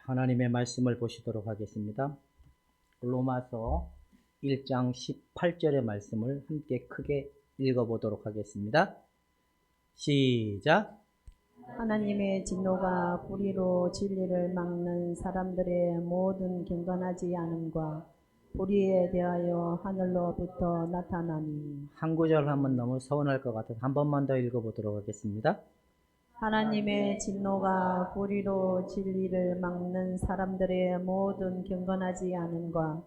하나님의 말씀을 보시도록 하겠습니다. 로마서 1장 18절의 말씀을 함께 크게 읽어보도록 하겠습니다. 시작. 하나님의 진노가 불의로 진리를 막는 사람들의 모든 경건하지 않음과 불의에 대하여 하늘로부터 나타나니. 한 구절 하면 너무 서운할 것 같아서 한 번만 더 읽어보도록 하겠습니다. 하나님의 진노가 불의로 진리를 막는 사람들의 모든 경건하지 않음과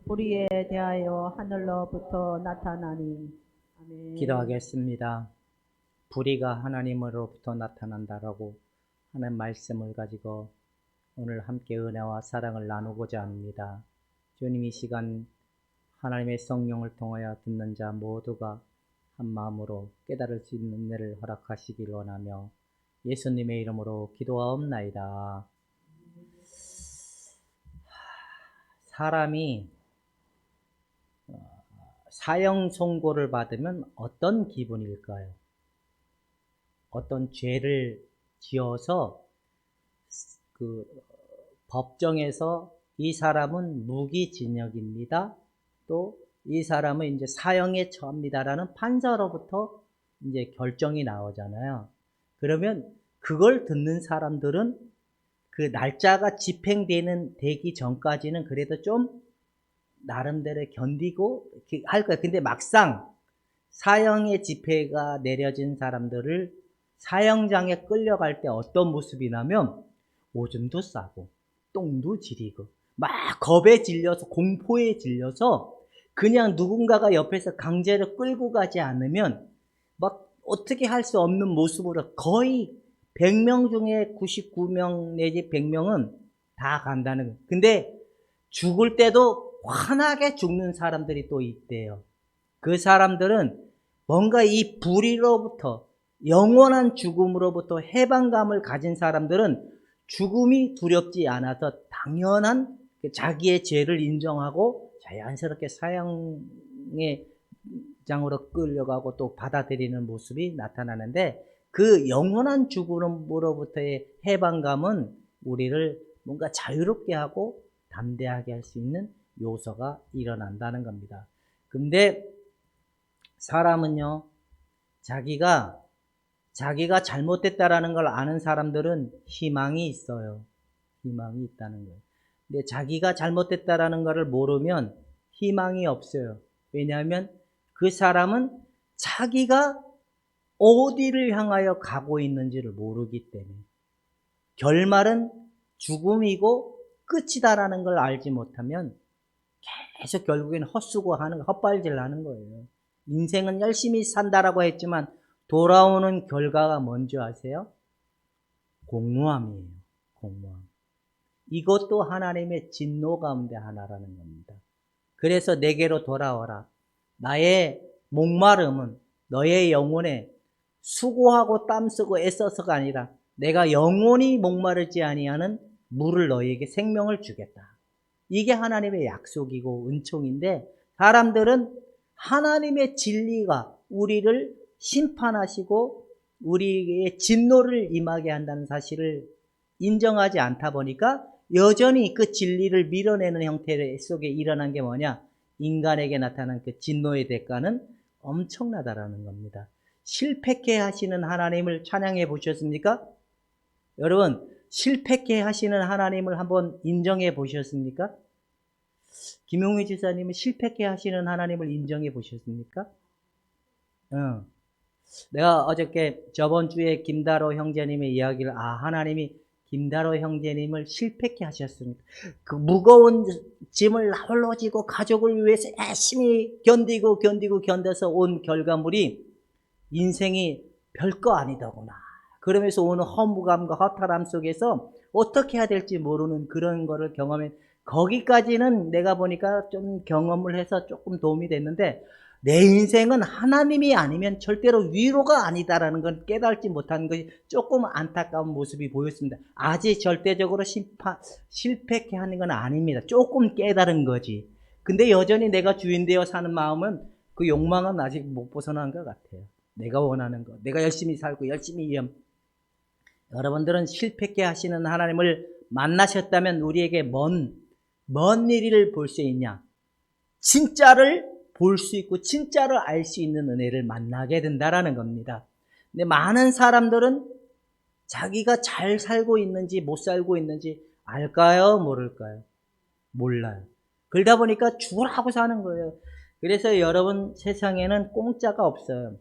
불의에 대하여 하늘로부터 나타나니. 아멘. 기도하겠습니다. 불의가 하나님으로부터 나타난다라고 하는 말씀을 가지고 오늘 함께 은혜와 사랑을 나누고자 합니다. 주님, 이 시간 하나님의 성령을 통하여 듣는 자 모두가 한 마음으로 깨달을 수 있는 은혜를 허락하시길 원하며 예수님의 이름으로 기도하옵나이다. 사람이 사형 선고를 받으면 어떤 기분일까요? 어떤 죄를 지어서 그 법정에서 이 사람은 무기징역입니다. 또 이 사람은 이제 사형에 처합니다라는 판사로부터 이제 결정이 나오잖아요. 그러면 그걸 듣는 사람들은 그 날짜가 되기 전까지는 그래도 좀 나름대로 견디고 할 거예요. 근데 막상 사형의 집회가 내려진 사람들을 사형장에 끌려갈 때 어떤 모습이 나면 오줌도 싸고 똥도 지리고 막 겁에 질려서 공포에 질려서 그냥 누군가가 옆에서 강제로 끌고 가지 않으면 막 어떻게 할 수 없는 모습으로 거의 100명 중에 99명 내지 100명은 다 간다는 거예요. 근데 죽을 때도 환하게 죽는 사람들이 또 있대요. 그 사람들은 뭔가 이 불의로부터 영원한 죽음으로부터 해방감을 가진 사람들은 죽음이 두렵지 않아서 당연한 자기의 죄를 인정하고 자연스럽게 사형의 장으로 끌려가고 또 받아들이는 모습이 나타나는데 그 영원한 죽음으로부터의 해방감은 우리를 뭔가 자유롭게 하고 담대하게 할 수 있는 요소가 일어난다는 겁니다. 근데 사람은요, 자기가 잘못됐다라는 걸 아는 사람들은 희망이 있어요. 희망이 있다는 거예요. 근데 자기가 잘못됐다라는 것을 모르면 희망이 없어요. 왜냐하면 그 사람은 자기가 어디를 향하여 가고 있는지를 모르기 때문에 결말은 죽음이고 끝이다라는 걸 알지 못하면 계속 결국에는 헛발질 하는 거예요. 인생은 열심히 산다라고 했지만 돌아오는 결과가 뭔지 아세요? 공무함이에요. 공무함. 이것도 하나님의 진노 가운데 하나라는 겁니다. 그래서 내게로 돌아와라. 나의 목마름은 너의 영혼에 수고하고 땀쓰고 애써서가 아니라 내가 영원히 목마르지 아니하는 물을 너에게 생명을 주겠다. 이게 하나님의 약속이고 은총인데 사람들은 하나님의 진리가 우리를 심판하시고 우리의 진노를 임하게 한다는 사실을 인정하지 않다 보니까 여전히 그 진리를 밀어내는 형태 속에 일어난 게 뭐냐? 인간에게 나타난 그 진노의 대가는 엄청나다라는 겁니다. 실패케 하시는 하나님을 찬양해 보셨습니까? 여러분, 실패케 하시는 하나님을 한번 인정해 보셨습니까? 김용희 지사님은 실패케 하시는 하나님을 인정해 보셨습니까? 내가 어저께 저번 주에 김다로 형제님의 이야기를 하나님이 김다로 형제님을 실패케 하셨습니다. 그 무거운 짐을 홀로 지고 가족을 위해서 열심히 견뎌서 온 결과물이 인생이 별거 아니더구나. 그러면서 오는 허무감과 허탈함 속에서 어떻게 해야 될지 모르는 그런 거를 경험해. 거기까지는 내가 보니까 좀 경험을 해서 조금 도움이 됐는데 내 인생은 하나님이 아니면 절대로 위로가 아니다라는 걸 깨닫지 못한 것이 조금 안타까운 모습이 보였습니다. 아직 절대적으로 실패케 하는 건 아닙니다. 조금 깨달은 거지. 근데 여전히 내가 주인 되어 사는 마음은 그 욕망은 아직 못 벗어난 것 같아요. 내가 원하는 거. 내가 열심히 살고 열심히 여러분들은 실패케 하시는 하나님을 만나셨다면 우리에게 먼 일을 볼 수 있냐? 진짜를 볼 수 있고 진짜를 알 수 있는 은혜를 만나게 된다라는 겁니다. 근데 많은 사람들은 자기가 잘 살고 있는지 못 살고 있는지 알까요? 모를까요? 몰라요. 그러다 보니까 죽으라고 사는 거예요. 그래서 여러분, 세상에는 공짜가 없어요.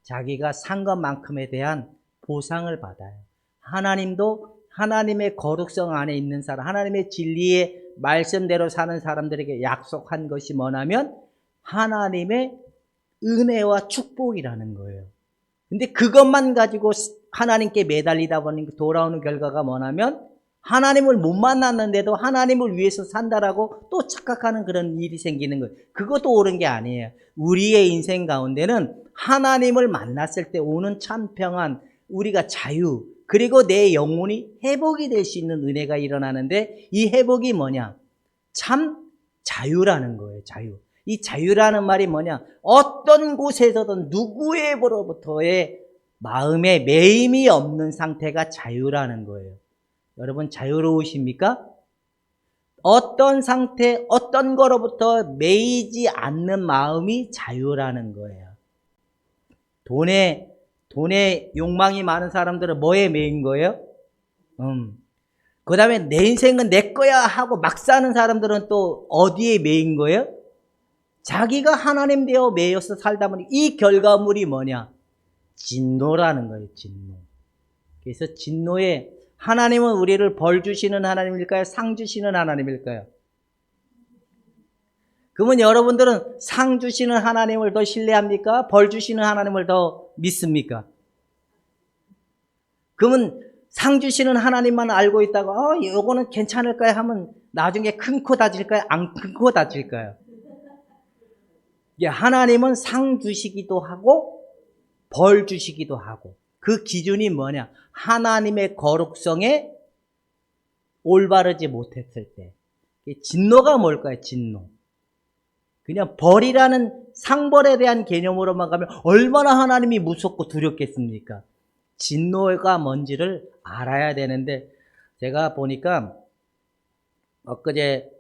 자기가 산 것만큼에 대한 보상을 받아요. 하나님도 하나님의 거룩성 안에 있는 사람, 하나님의 진리의 말씀대로 사는 사람들에게 약속한 것이 뭐냐면 하나님의 은혜와 축복이라는 거예요. 근데 그것만 가지고 하나님께 매달리다 보니 돌아오는 결과가 뭐냐면 하나님을 못 만났는데도 하나님을 위해서 산다라고 또 착각하는 그런 일이 생기는 거예요. 그것도 옳은 게 아니에요. 우리의 인생 가운데는 하나님을 만났을 때 오는 참 평안, 우리가 자유, 그리고 내 영혼이 회복이 될 수 있는 은혜가 일어나는데 이 회복이 뭐냐? 참 자유라는 거예요. 자유. 이 자유라는 말이 뭐냐? 어떤 곳에서든 누구에게로부터의 마음에 매임이 없는 상태가 자유라는 거예요. 여러분, 자유로우십니까? 어떤 상태, 어떤 거로부터 매이지 않는 마음이 자유라는 거예요. 돈에 욕망이 많은 사람들은 뭐에 매인 거예요? 그 다음에 내 인생은 내 거야 하고 막 사는 사람들은 또 어디에 매인 거예요? 자기가 하나님 되어 매여서 살다 보니 이 결과물이 뭐냐? 진노라는 거예요. 진노. 그래서 진노에 하나님은 우리를 벌 주시는 하나님일까요? 상 주시는 하나님일까요? 그러면 여러분들은 상 주시는 하나님을 더 신뢰합니까? 벌 주시는 하나님을 더 믿습니까? 그러면 상 주시는 하나님만 알고 있다가 요거는 괜찮을까요? 하면 나중에 큰 코 다질까요? 안 큰 코 다질까요? 하나님은 상 주시기도 하고 벌 주시기도 하고 그 기준이 뭐냐? 하나님의 거룩성에 올바르지 못했을 때. 진노가 뭘까요? 진노. 그냥 벌이라는 상벌에 대한 개념으로만 가면 얼마나 하나님이 무섭고 두렵겠습니까? 진노가 뭔지를 알아야 되는데 제가 보니까 엊그제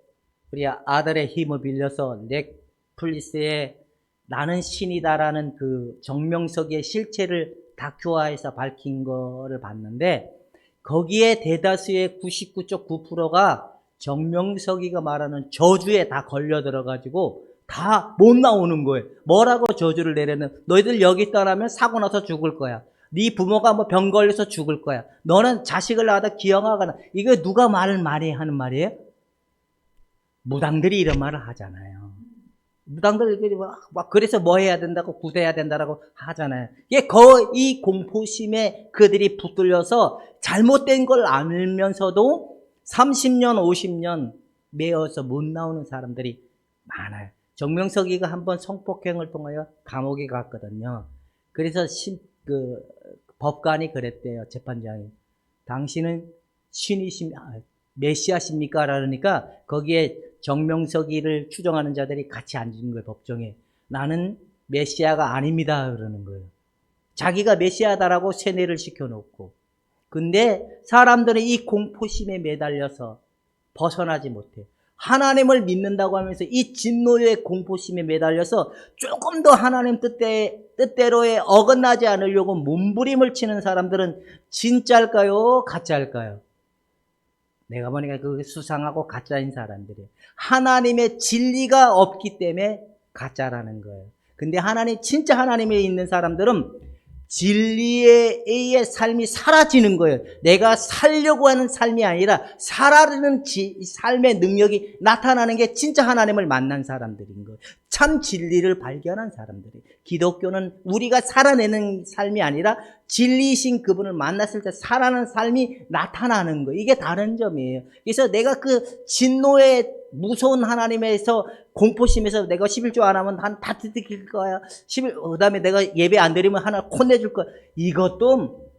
우리 아들의 힘을 빌려서 넷플릭스에 나는 신이다라는 그 정명석의 실체를 다큐화해서 밝힌 거를 봤는데 거기에 대다수의 99.9%가 정명석이가 말하는 저주에 다 걸려 들어가지고 다 못 나오는 거예요. 뭐라고 저주를 내려는 너희들 여기 떠나면 사고 나서 죽을 거야. 네 부모가 뭐 병 걸려서 죽을 거야. 너는 자식을 낳아다 기형하거나. 이거 누가 말을 많이 하는 말이에요? 무당들이 이런 말을 하잖아요. 무당들이 막 그래서 뭐 해야 된다고 구대해야 된다라고 하잖아요. 이게 이 공포심에 그들이 붙들려서 잘못된 걸 알면서도 30년, 50년 매어서 못 나오는 사람들이 많아요. 정명석이가 한번 성폭행을 통하여 감옥에 갔거든요. 그래서 법관이 그랬대요. 재판장이. 당신은 메시아십니까? 그러니까 거기에 정명석이를 추정하는 자들이 같이 앉은 거예요. 법정에. 나는 메시아가 아닙니다. 그러는 거예요. 자기가 메시아다라고 세뇌를 시켜놓고. 근데 사람들은 이 공포심에 매달려서 벗어나지 못해요. 하나님을 믿는다고 하면서 이 진노의 공포심에 매달려서 조금 더 하나님 뜻대로에 어긋나지 않으려고 몸부림을 치는 사람들은 진짜일까요? 가짜일까요? 내가 보니까 그게 수상하고 가짜인 사람들이에요. 하나님의 진리가 없기 때문에 가짜라는 거예요. 근데 진짜 하나님에 있는 사람들은 진리의 삶이 사라지는 거예요. 내가 살려고 하는 삶이 아니라 살아가는 삶의 능력이 나타나는 게 진짜 하나님을 만난 사람들인 거예요. 참 진리를 발견한 사람들이. 기독교는 우리가 살아내는 삶이 아니라 진리이신 그분을 만났을 때 살아가는 삶이 나타나는 거예요. 이게 다른 점이에요. 그래서 내가 그 진노의 무서운 하나님에서 공포심에서 내가 11조 안 하면 다 뒤집힐 거야. 그 다음에 내가 예배 안 드리면 하나 콘내줄 거야. 이것도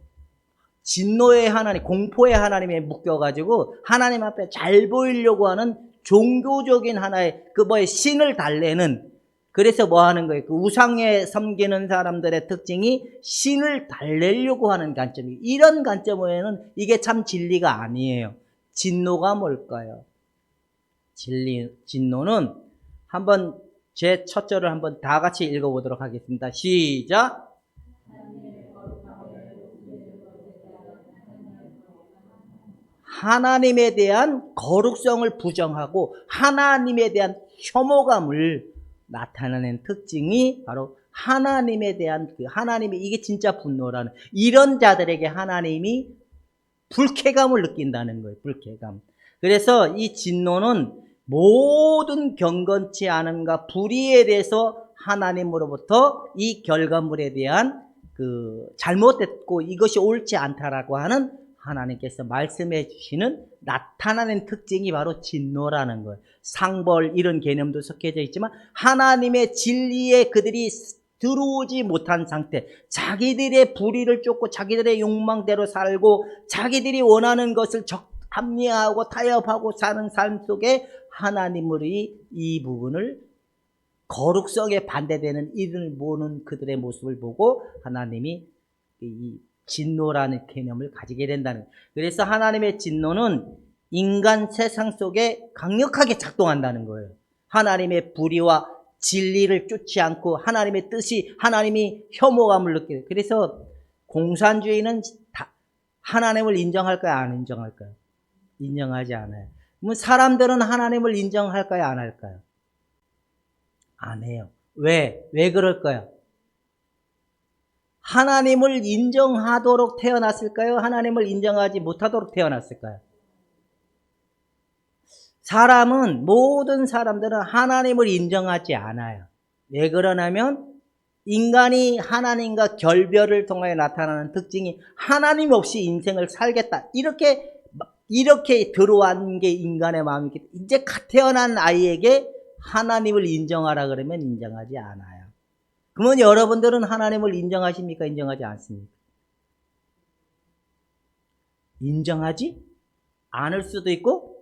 진노의 하나님, 공포의 하나님에 묶여가지고 하나님 앞에 잘 보이려고 하는 종교적인 하나의 신을 달래는, 그래서 뭐 하는 거예요? 그 우상에 섬기는 사람들의 특징이 신을 달래려고 하는 관점이, 이런 관점에는 이게 참 진리가 아니에요. 진노가 뭘까요? 진노는 한번 제 첫 절을 한번 다 같이 읽어보도록 하겠습니다. 시작. 하나님에 대한 거룩성을 부정하고 하나님에 대한 혐오감을 나타내는 특징이 바로 하나님에 대한 하나님이 이게 진짜 분노라는 이런 자들에게 하나님이 불쾌감을 느낀다는 거예요. 불쾌감. 그래서 이 진노는 모든 경건치 않음과 불의에 대해서 하나님으로부터 이 결과물에 대한 잘못됐고 이것이 옳지 않다라고 하는 하나님께서 말씀해 주시는 나타나는 특징이 바로 진노라는 거예요. 상벌 이런 개념도 섞여져 있지만 하나님의 진리에 그들이 들어오지 못한 상태, 자기들의 불의를 쫓고 자기들의 욕망대로 살고 자기들이 원하는 것을 합리화하고 타협하고 사는 삶 속에 하나님의 이 부분을 거룩성에 반대되는 일을 보는 그들의 모습을 보고 하나님이 이 진노라는 개념을 가지게 된다는 거예요. 그래서 하나님의 진노는 인간 세상 속에 강력하게 작동한다는 거예요. 하나님의 불의와 진리를 쫓지 않고 하나님의 뜻이 하나님이 혐오감을 느껴요. 그래서 공산주의는 하나님을 인정할까요? 안 인정할까요? 인정하지 않아요. 그럼 사람들은 하나님을 인정할까요? 안 할까요? 안 해요. 왜 그럴까요? 하나님을 인정하도록 태어났을까요? 하나님을 인정하지 못하도록 태어났을까요? 모든 사람들은 하나님을 인정하지 않아요. 왜 그러냐면 인간이 하나님과 결별을 통하여 나타나는 특징이 하나님 없이 인생을 살겠다. 이렇게 들어온 게 인간의 마음이기 때문에 이제 갓 태어난 아이에게 하나님을 인정하라 그러면 인정하지 않아요. 그러면 여러분들은 하나님을 인정하십니까? 인정하지 않습니까? 인정하지 않을 수도 있고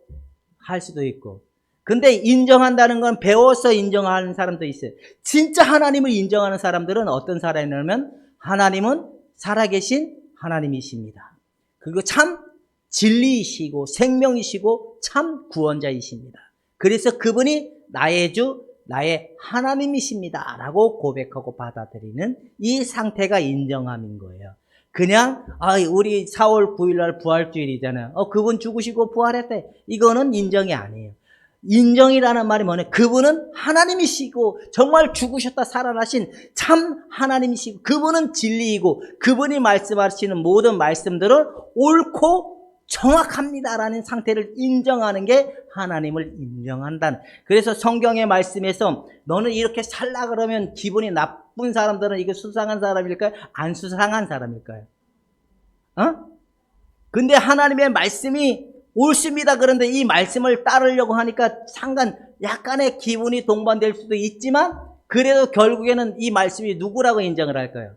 할 수도 있고. 근데 인정한다는 건 배워서 인정하는 사람도 있어요. 진짜 하나님을 인정하는 사람들은 어떤 사람이냐면 하나님은 살아계신 하나님이십니다. 그리고 참 진리이시고 생명이시고 참 구원자이십니다. 그래서 그분이 나의 주, 나의 하나님이십니다 라고 고백하고 받아들이는 이 상태가 인정함인 거예요. 그냥 우리 4월 9일날 부활주일이잖아요. 그분 죽으시고 부활했대. 이거는 인정이 아니에요. 인정이라는 말이 뭐냐? 그분은 하나님이시고 정말 죽으셨다 살아나신 참 하나님이시고 그분은 진리이고 그분이 말씀하시는 모든 말씀들은 옳고 정확합니다라는 상태를 인정하는 게 하나님을 인정한다는. 그래서 성경의 말씀에서 너는 이렇게 살라 그러면 기분이 나쁜 사람들은 이게 수상한 사람일까요? 안 수상한 사람일까요? 근데 하나님의 말씀이 옳습니다. 그런데 이 말씀을 따르려고 하니까 약간의 기분이 동반될 수도 있지만 그래도 결국에는 이 말씀이 누구라고 인정을 할까요?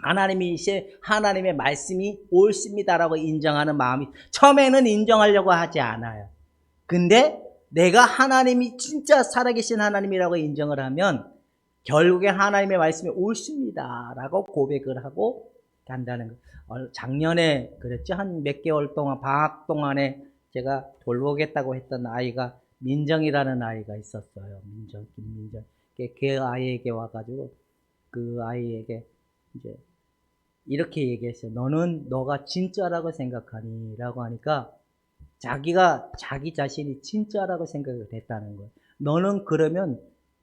하나님의 말씀이 옳습니다라고 인정하는 마음이 처음에는 인정하려고 하지 않아요. 근데 내가 하나님이 진짜 살아계신 하나님이라고 인정을 하면 결국엔 하나님의 말씀이 옳습니다라고 고백을 하고 간다는 거예요. 작년에 그랬죠. 한 몇 개월 동안 방학 동안에 제가 돌보겠다고 했던 아이가 민정이라는 아이가 있었어요. 김민정. 그 아이에게 와가지고 그 아이에게 이제 이렇게 얘기했어요. 너가 진짜라고 생각하니? 라고 하니까 자기 자신이 진짜라고 생각을 했다는 거예요. 너는 그러면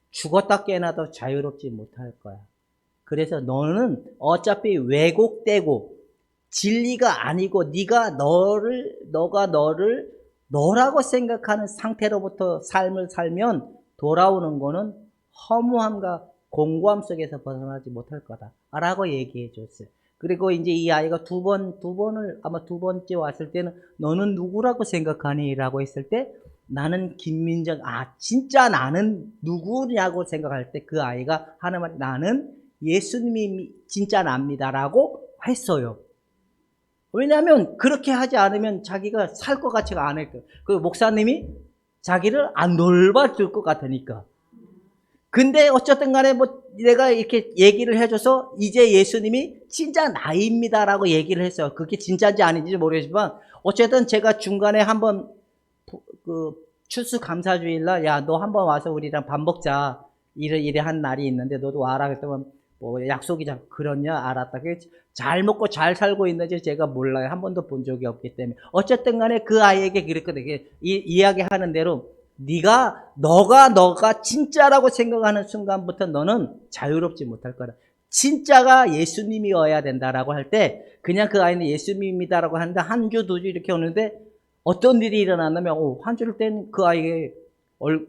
죽었다 깨어나도 자유롭지 못할 거야. 그래서 너는 어차피 왜곡되고 진리가 아니고 너가 너를 너라고 생각하는 상태로부터 삶을 살면 돌아오는 거는 허무함과 공고함 속에서 벗어나지 못할 거다 라고 얘기해 줬어요. 그리고 이제 이 아이가 아마 두 번째 왔을 때는 너는 누구라고 생각하니? 라고 했을 때 나는 김민정. 진짜 나는 누구냐고 생각할 때 그 아이가 하는 말이 나는 예수님이 진짜 납니다 라고 했어요. 왜냐하면 그렇게 하지 않으면 자기가 살 것 같지가 않을 거예요. 그 목사님이 자기를 안 돌봐줄 것 같으니까. 근데 어쨌든 간에 뭐 내가 이렇게 얘기를 해줘서 이제 예수님이 진짜 나입니다라고 얘기를 했어요. 그게 진짜인지 아닌지 모르겠지만 어쨌든 제가 중간에 한번 그 추수감사주일날 야, 너 한번 와서 우리랑 밥 먹자. 이래 한 날이 있는데 너도 와라. 그랬더니 뭐 약속이자 그러냐? 알았다. 잘 먹고 잘 살고 있는지 제가 몰라요. 한 번도 본 적이 없기 때문에. 어쨌든 간에 그 아이에게 그랬거든요. 이야기하는 대로 너가 진짜라고 생각하는 순간부터 너는 자유롭지 못할 거라. 진짜가 예수님이어야 된다라고 할 때 그냥 그 아이는 예수님입니다라고 하는데 한 주, 두 주 이렇게 오는데 어떤 일이 일어났냐면 한 주를 땐 그 아이에게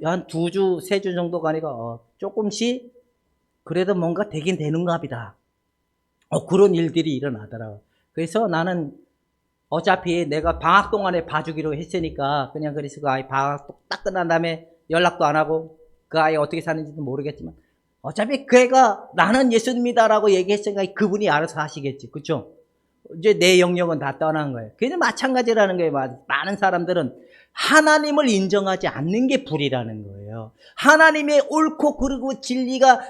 한 두 주, 세 주 정도 가니까 조금씩 그래도 뭔가 되긴 되는가 보다. 그런 일들이 일어나더라고. 그래서 나는 어차피 내가 방학 동안에 봐주기로 했으니까 그냥 그래서 그 아이 방학 딱 끝난 다음에 연락도 안 하고 그 아이 어떻게 사는지도 모르겠지만 어차피 그 애가 나는 예수님이다라고 얘기했으니까 그분이 알아서 하시겠지. 그쵸? 이제 내 영역은 다 떠난 거예요. 그게 마찬가지라는 거예요. 많은 사람들은 하나님을 인정하지 않는 게 불이라는 거예요. 하나님의 옳고 그르고 진리가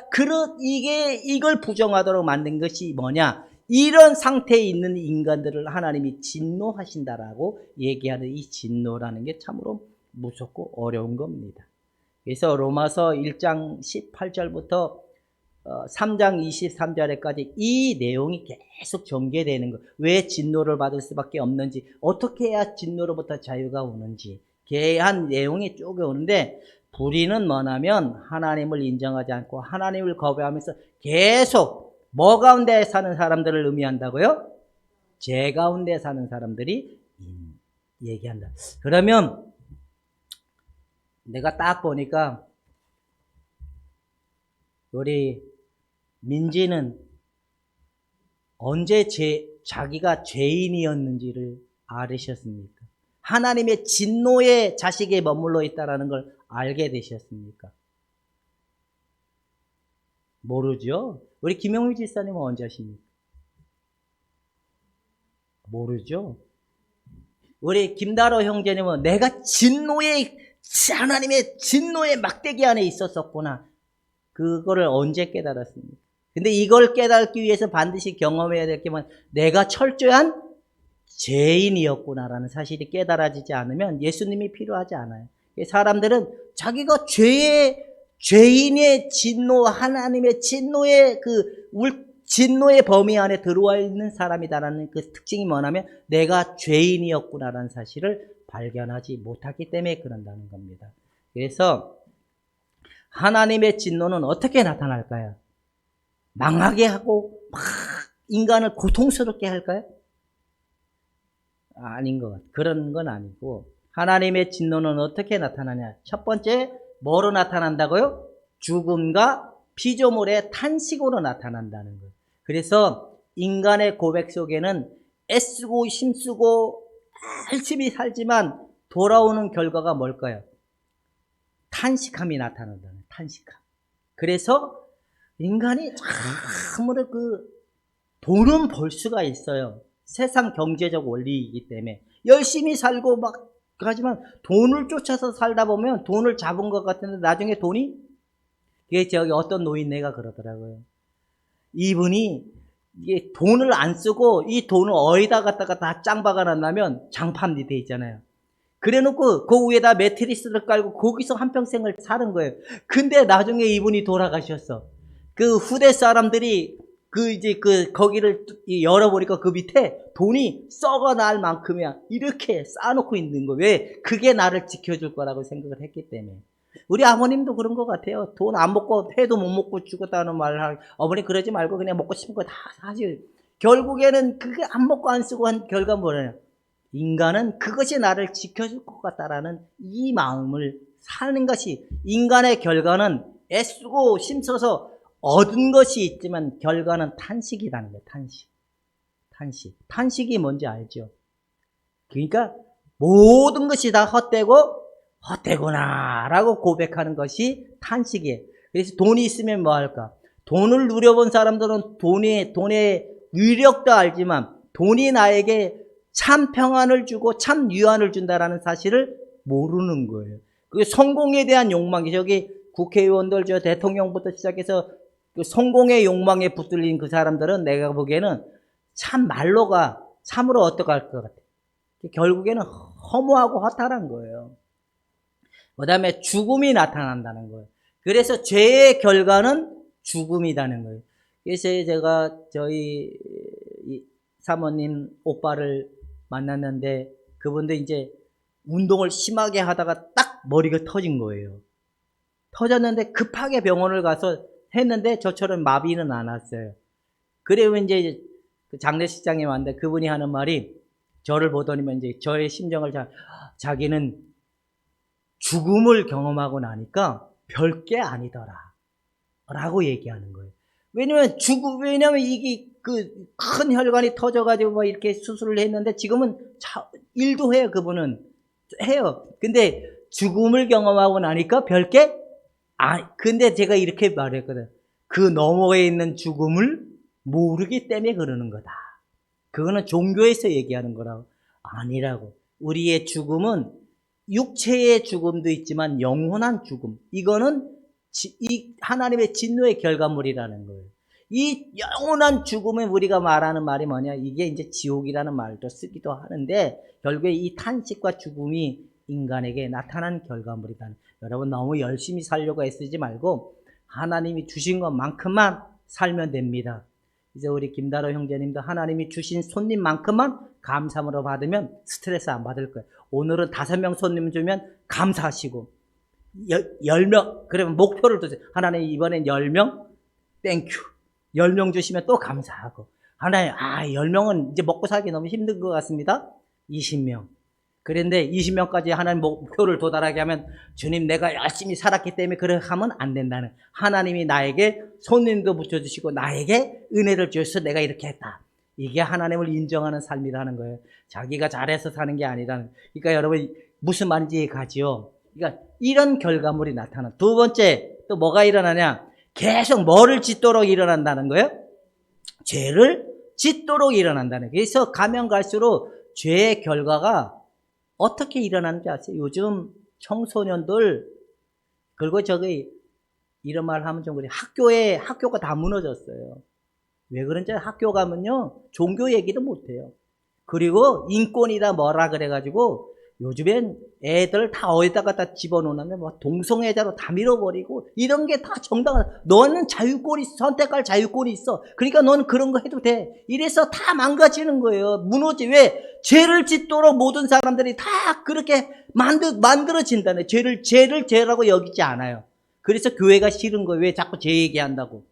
이걸 부정하도록 만든 것이 뭐냐? 이런 상태에 있는 인간들을 하나님이 진노하신다라고 얘기하는 이 진노라는 게 참으로 무섭고 어려운 겁니다. 그래서 로마서 1장 18절부터 3장 23절에까지 이 내용이 계속 전개되는 거. 왜 진노를 받을 수밖에 없는지, 어떻게 해야 진노로부터 자유가 오는지, 개한 내용이 쭉 오는데, 불의는 뭐냐면 하나님을 인정하지 않고 하나님을 거부하면서 계속 뭐 가운데 사는 사람들을 의미한다고요? 죄 가운데 사는 사람들이 얘기한다. 그러면 내가 딱 보니까 우리 민지는 언제 자기가 죄인이었는지를 알으셨습니까? 하나님의 진노의 자식에 머물러 있다는 걸 알게 되셨습니까? 모르죠? 우리 김영미 집사님은 언제 하십니까? 모르죠? 우리 김다로 형제님은 내가 하나님의 진노의 막대기 안에 있었었구나. 그거를 언제 깨달았습니까? 근데 이걸 깨닫기 위해서 반드시 경험해야 될 게 뭐냐? 내가 철저한 죄인이었구나라는 사실이 깨달아지지 않으면 예수님이 필요하지 않아요. 사람들은 자기가 죄인의 진노, 하나님의 진노의 진노의 범위 안에 들어와 있는 사람이다라는 그 특징이 뭐냐면 내가 죄인이었구나라는 사실을 발견하지 못하기 때문에 그런다는 겁니다. 그래서 하나님의 진노는 어떻게 나타날까요? 망하게 하고 막 인간을 고통스럽게 할까요? 아닌 것 같아요. 그런 건 아니고 하나님의 진노는 어떻게 나타나냐? 첫 번째 뭐로 나타난다고요? 죽음과 피조물의 탄식으로 나타난다는 거예요. 그래서 인간의 고백 속에는 애쓰고 힘쓰고 열심히 살지만 돌아오는 결과가 뭘까요? 탄식함이 나타난다는 거예요. 탄식함. 그래서 인간이 참으로 돈은 벌 수가 있어요. 세상 경제적 원리이기 때문에 열심히 살고 막 하지만 돈을 쫓아서 살다 보면 돈을 잡은 것 같은데 나중에 돈이 이게 저기 어떤 노인네가 그러더라고요. 이분이 이게 돈을 안 쓰고 이 돈을 어디다 갖다가 다 짱박아 놨냐면 장판이 돼 있잖아요. 그래 놓고 그 위에다 매트리스를 깔고 거기서 한평생을 사는 거예요. 근데 나중에 이분이 돌아가셨어. 그 후대 사람들이 거기를 열어보니까 그 밑에 돈이 썩어 날 만큼이야. 이렇게 쌓아놓고 있는 거예요. 왜? 그게 나를 지켜줄 거라고 생각을 했기 때문에. 우리 아버님도 그런 것 같아요. 돈 안 먹고, 회도 못 먹고 죽었다는 말을 어머니 그러지 말고 그냥 먹고 싶은 거 다 사지. 결국에는 그게 안 먹고 안 쓰고 한 결과 뭐래요? 인간은 그것이 나를 지켜줄 것 같다라는 이 마음을 사는 것이 인간의 결과는 애쓰고 힘써서 얻은 것이 있지만 결과는 탄식이라는 거예요. 탄식이 뭔지 알죠? 그러니까 모든 것이 다 헛되구나 라고 고백하는 것이 탄식이에요. 그래서 돈이 있으면 뭐 할까? 돈을 누려본 사람들은 돈의 위력도 알지만 돈이 나에게 참 평안을 주고 참 유안을 준다라는 사실을 모르는 거예요. 그게 성공에 대한 욕망이 저기 국회의원들, 저 대통령부터 시작해서 그 성공의 욕망에 붙들린 그 사람들은 내가 보기에는 참 말로가 참으로 어떡할 것 같아. 결국에는 허무하고 허탈한 거예요. 그 다음에 죽음이 나타난다는 거예요. 그래서 죄의 결과는 죽음이라는 거예요. 그래서 제가 저희 사모님 오빠를 만났는데 그분도 이제 운동을 심하게 하다가 딱 머리가 터진 거예요. 터졌는데 급하게 병원을 가서 했는데 저처럼 마비는 안 왔어요. 그래서 이제 그 장례식장에 왔는데 그분이 하는 말이 저를 보더니만 이제 저의 심정을 자기는 죽음을 경험하고 나니까 별게 아니더라. 라고 얘기하는 거예요. 왜냐면 이게 그 큰 혈관이 터져가지고 뭐 이렇게 수술을 했는데 지금은 일도 해요, 그분은. 해요. 근데 죽음을 경험하고 나니까 별게, 근데 제가 이렇게 말했거든. 그 너머에 있는 죽음을 모르기 때문에 그러는 거다. 그거는 종교에서 얘기하는 거라고. 아니라고. 우리의 죽음은 육체의 죽음도 있지만 영원한 죽음. 이거는 이 하나님의 진노의 결과물이라는 거예요. 이 영원한 죽음에 우리가 말하는 말이 뭐냐? 이게 이제 지옥이라는 말도 쓰기도 하는데 결국에 이 탄식과 죽음이 인간에게 나타난 결과물이다. 여러분 너무 열심히 살려고 애쓰지 말고 하나님이 주신 것만큼만 살면 됩니다. 이제 우리 김다로 형제님도 하나님이 주신 손님만큼만 감사함으로 받으면 스트레스 안 받을 거예요. 오늘은 5명 손님 주면 감사하시고 10명 그러면 목표를 두세요. 하나님 이번엔 10명 땡큐. 10명 주시면 또 감사하고 하나님 10명은 이제 먹고 살기 너무 힘든 것 같습니다. 20명. 그런데 20명까지 하나님 목표를 도달하게 하면 주님 내가 열심히 살았기 때문에 그렇게 하면 안 된다는 하나님이 나에게 손님도 붙여주시고 나에게 은혜를 주셔서 내가 이렇게 했다. 이게 하나님을 인정하는 삶이라는 거예요. 자기가 잘해서 사는 게 아니라는. 그러니까 여러분 무슨 말인지 가지요. 그러니까 이런 결과물이 나타나. 두 번째 또 뭐가 일어나냐? 계속 뭐를 짓도록 일어난다는 거예요? 죄를 짓도록 일어난다는 거예요. 그래서 가면 갈수록 죄의 결과가 어떻게 일어나는지 아세요? 요즘 청소년들 그리고 저기 이런 말 하면 좀 그래. 학교가 다 무너졌어요. 왜 그런지 학교 가면요 종교 얘기도 못해요. 그리고 인권이다 뭐라 그래가지고 요즘엔 애들 다 어디다가 다 집어넣으면 뭐 동성애자로 다 밀어버리고 이런 게 다 정당한. 너는 자유권이 선택할 자유권이 있어. 그러니까 너는 그런 거 해도 돼. 이래서 다 망가지는 거예요. 무너지. 왜? 죄를 짓도록 모든 사람들이 다 그렇게 만들어진다네. 죄를 죄라고 여기지 않아요. 그래서 교회가 싫은 거예요. 왜 자꾸 죄 얘기한다고.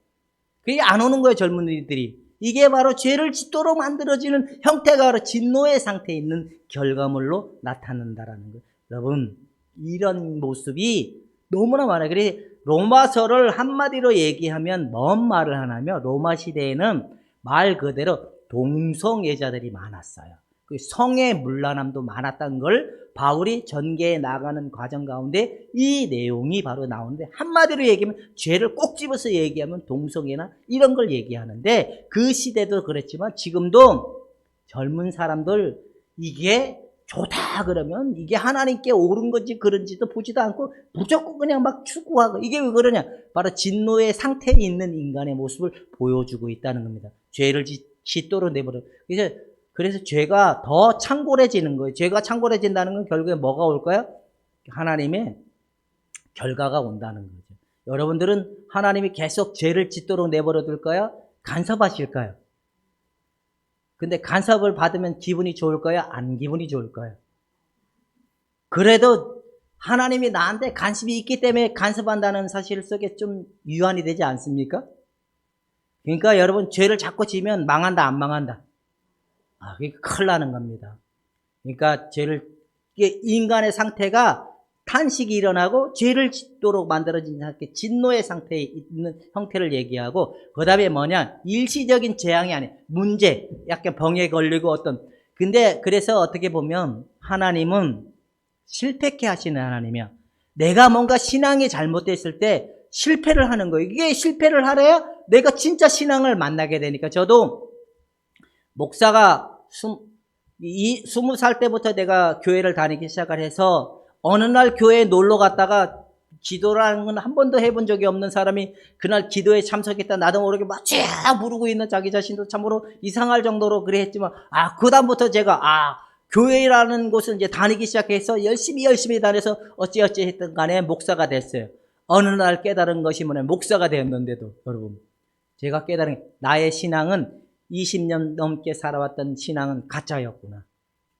그게 안 오는 거예요, 젊은이들이. 이게 바로 죄를 짓도록 만들어지는 형태가 바로 진노의 상태에 있는 결과물로 나타난다라는 거예요. 여러분, 이런 모습이 너무나 많아요. 그래서 로마서를 한마디로 얘기하면 뭔 말을 하냐면 로마 시대에는 말 그대로 동성애자들이 많았어요. 그 성의 문란함도 많았다는 걸 바울이 전개해 나가는 과정 가운데 이 내용이 바로 나오는데 한마디로 얘기하면 죄를 꼭 집어서 얘기하면 동성애나 이런 걸 얘기하는데 그 시대도 그랬지만 지금도 젊은 사람들 이게 좋다 그러면 이게 하나님께 옳은 건지 그런지도 보지도 않고 무조건 그냥 막 추구하고 이게 왜 그러냐? 바로 진노의 상태에 있는 인간의 모습을 보여주고 있다는 겁니다. 죄를 짓도록 내버려. 그래서 죄가 더 창궐해지는 거예요. 죄가 창궐해진다는 건 결국에 뭐가 올까요? 하나님의 결과가 온다는 거죠. 여러분들은 하나님이 계속 죄를 짓도록 내버려 둘까요? 간섭하실까요? 근데 간섭을 받으면 기분이 좋을까요? 안 기분이 좋을까요? 그래도 하나님이 나한테 관심이 있기 때문에 간섭한다는 사실 속에 좀 유한이 되지 않습니까? 그러니까 여러분 죄를 자꾸 지면 망한다 안 망한다? 그게 큰일 나는 겁니다. 그러니까 이게 인간의 상태가 탄식이 일어나고 죄를 짓도록 만들어진 상태, 진노의 상태에 있는 형태를 얘기하고, 그 다음에 뭐냐, 일시적인 재앙이 아니에요. 문제, 약간 병에 걸리고 근데 그래서 어떻게 보면 하나님은 실패케 하시는 하나님이야. 내가 뭔가 신앙이 잘못됐을 때 실패를 하는 거예요. 이게 실패를 하려야 내가 진짜 신앙을 만나게 되니까. 저도 목사가 20살 때부터 내가 교회를 다니기 시작을 해서 어느 날 교회에 놀러 갔다가 기도라는 건 한 번도 해본 적이 없는 사람이 그날 기도에 참석했다 나도 모르게 막 쫙 부르고 있는 자기 자신도 참으로 이상할 정도로 그래 했지만, 그다음부터 제가, 교회라는 곳을 이제 다니기 시작해서 열심히 다녀서 어찌어찌 했던 간에 목사가 됐어요. 어느 날 깨달은 것이 뭐냐면, 목사가 되었는데도, 여러분, 제가 깨달은 게, 나의 신앙은 20년 넘게 살아왔던 신앙은 가짜였구나.